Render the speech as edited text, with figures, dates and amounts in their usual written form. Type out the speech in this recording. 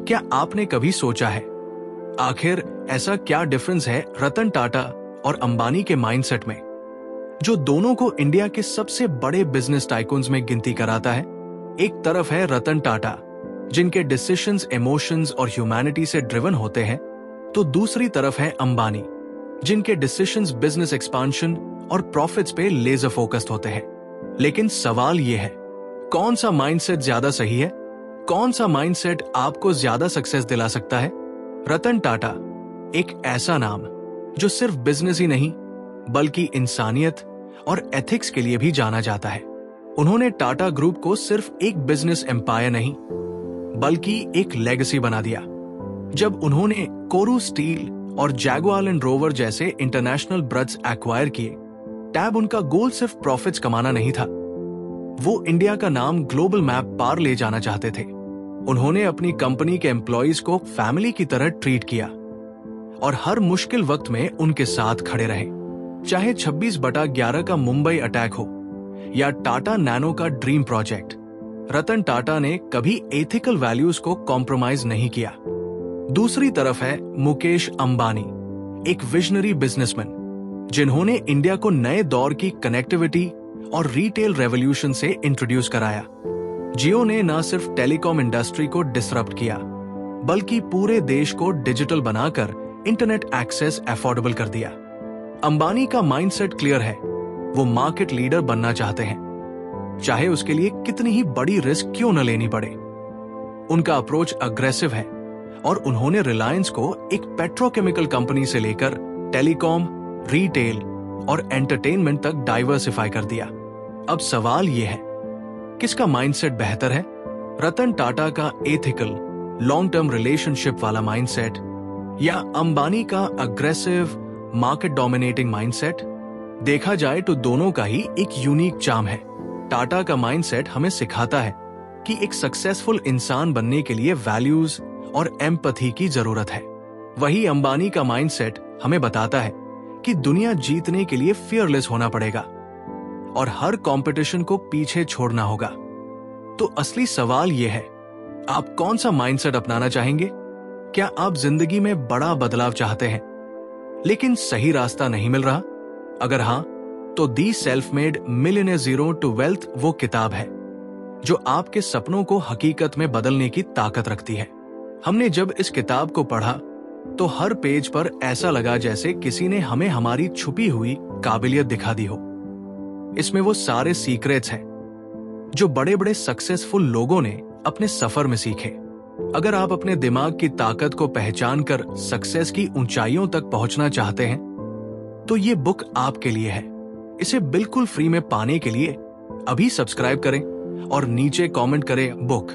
क्या आपने कभी सोचा है आखिर ऐसा क्या डिफरेंस है रतन टाटा और अंबानी के माइंडसेट में, जो दोनों को इंडिया के सबसे बड़े बिजनेस टाइकून्स में गिनती कराता है? एक तरफ है रतन टाटा, जिनके डिसीजंस इमोशंस और ह्यूमैनिटी से ड्रिवन होते हैं, तो दूसरी तरफ है अंबानी, जिनके डिसीजंस बिजनेस एक्सपांशन और प्रॉफिट्स पे लेजर फोकस्ड होते हैं। लेकिन सवाल यह है, कौन सा माइंडसेट ज्यादा सही है? कौन सा माइंडसेट आपको ज्यादा सक्सेस दिला सकता है? रतन टाटा एक ऐसा नाम जो सिर्फ बिजनेस ही नहीं बल्कि इंसानियत और एथिक्स के लिए भी जाना जाता है। उन्होंने टाटा ग्रुप को सिर्फ एक बिजनेस एम्पायर नहीं बल्कि एक लेगेसी बना दिया। जब उन्होंने कोरू स्टील और जैगुआर लैंड रोवर जैसे इंटरनेशनल ब्रड्स एक्वायर किए, तब उनका गोल सिर्फ प्रॉफिट्स कमाना नहीं था, वो इंडिया का नाम ग्लोबल मैप पार ले जाना चाहते थे। उन्होंने अपनी कंपनी के एम्प्लॉइज को फैमिली की तरह ट्रीट किया और हर मुश्किल वक्त में उनके साथ खड़े रहे। चाहे 26/11 का मुंबई अटैक हो या टाटा नैनो का ड्रीम प्रोजेक्ट, रतन टाटा ने कभी एथिकल वैल्यूज को कॉम्प्रोमाइज नहीं किया। दूसरी तरफ है मुकेश अंबानी, एक विजनरी बिजनेसमैन, जिन्होंने इंडिया को नए दौर की कनेक्टिविटी और रिटेल रेवोल्यूशन से इंट्रोड्यूस कराया। जियो ने न सिर्फ टेलीकॉम इंडस्ट्री को डिसरप्ट किया बल्कि पूरे देश को डिजिटल बनाकर इंटरनेट एक्सेस अफोर्डेबल कर दिया। अंबानी का माइंडसेट क्लियर है, वो मार्केट लीडर बनना चाहते हैं, चाहे उसके लिए कितनी ही बड़ी रिस्क क्यों न लेनी पड़े। उनका अप्रोच अग्रेसिव है और उन्होंने रिलायंस को एक पेट्रोकेमिकल कंपनी से लेकर टेलीकॉम, रिटेल और एंटरटेनमेंट तक डाइवर्सिफाई कर दिया। अब सवाल यह है, किसका माइंडसेट बेहतर है? रतन टाटा का एथिकल, लॉन्ग टर्म रिलेशनशिप वाला माइंडसेट या अंबानी का अग्रेसिव, मार्केट डोमिनेटिंग माइंडसेट? देखा जाए तो दोनों का ही एक यूनिक चार्म है। टाटा का माइंडसेट हमें सिखाता है कि एक सक्सेसफुल इंसान बनने के लिए वैल्यूज और एम्पैथी की जरूरत है। वही अंबानी का माइंडसेट हमें बताता है कि दुनिया जीतने के लिए फियरलेस होना पड़ेगा और हर कंपटीशन को पीछे छोड़ना होगा। तो असली सवाल यह है, आप कौन सा माइंडसेट अपनाना चाहेंगे? क्या आप जिंदगी में बड़ा बदलाव चाहते हैं लेकिन सही रास्ता नहीं मिल रहा? अगर हां, तो the self made millionaire zero to wealth वो किताब है जो आपके सपनों को हकीकत में बदलने की ताकत रखती है। हमने जब इस किताब को पढ़ा तो हर पेज पर ऐसा लगा जैसे किसी ने हमें हमारी छुपी हुई काबिलियत दिखा दी हो। इसमें वो सारे सीक्रेट्स हैं जो बड़े बड़े सक्सेसफुल लोगों ने अपने सफर में सीखे। अगर आप अपने दिमाग की ताकत को पहचान कर सक्सेस की ऊंचाइयों तक पहुंचना चाहते हैं तो ये बुक आपके लिए है। इसे बिल्कुल फ्री में पाने के लिए अभी सब्सक्राइब करें और नीचे कमेंट करें बुक।